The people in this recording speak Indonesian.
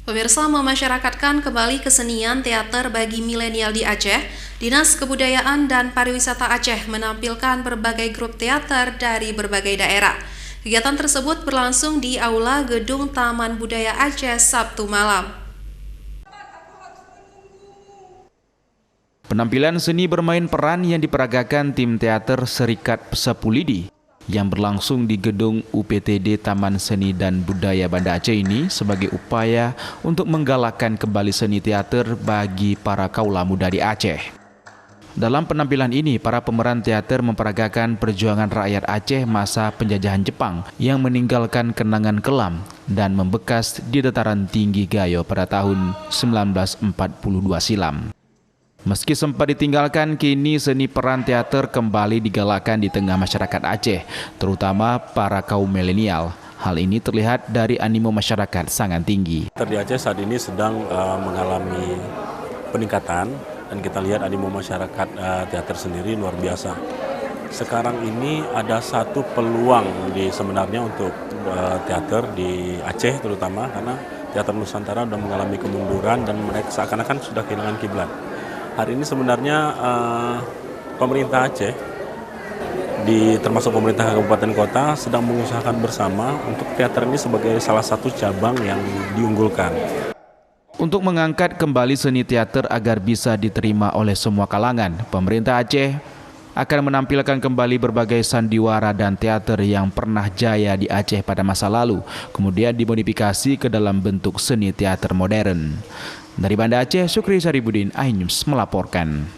Pemirsa, memasyarakatkan kembali kesenian teater bagi milenial di Aceh, Dinas Kebudayaan dan Pariwisata Aceh menampilkan berbagai grup teater dari berbagai daerah. Kegiatan tersebut berlangsung di Aula Gedung Taman Budaya Aceh Sabtu malam. Penampilan seni bermain peran yang diperagakan tim teater Serikat Pesapulidi yang berlangsung di gedung UPTD Taman Seni dan Budaya Banda Aceh ini sebagai upaya untuk menggalakkan kembali seni teater bagi para kaula muda di Aceh. Dalam penampilan ini, para pemeran teater memperagakan perjuangan rakyat Aceh masa penjajahan Jepang yang meninggalkan kenangan kelam dan membekas di dataran tinggi Gayo pada tahun 1942 silam. Meski sempat ditinggalkan, kini seni peran teater kembali digalakkan di tengah masyarakat Aceh, terutama para kaum milenial. Hal ini terlihat dari animo masyarakat sangat tinggi. Teater di Aceh saat ini sedang mengalami peningkatan dan kita lihat animo masyarakat teater sendiri luar biasa. Sekarang ini ada satu peluang sebenarnya untuk teater di Aceh terutama karena teater Nusantara sudah mengalami kemunduran dan mereka seakan-akan sudah kehilangan kiblat. Hari ini sebenarnya pemerintah Aceh, termasuk pemerintah kabupaten kota, sedang mengusahakan bersama untuk teater ini sebagai salah satu cabang yang diunggulkan. Untuk mengangkat kembali seni teater agar bisa diterima oleh semua kalangan, pemerintah Aceh akan menampilkan kembali berbagai sandiwara dan teater yang pernah jaya di Aceh pada masa lalu, kemudian dimodifikasi ke dalam bentuk seni teater modern. Dari Banda Aceh, Sukri Saribudin, iNews melaporkan.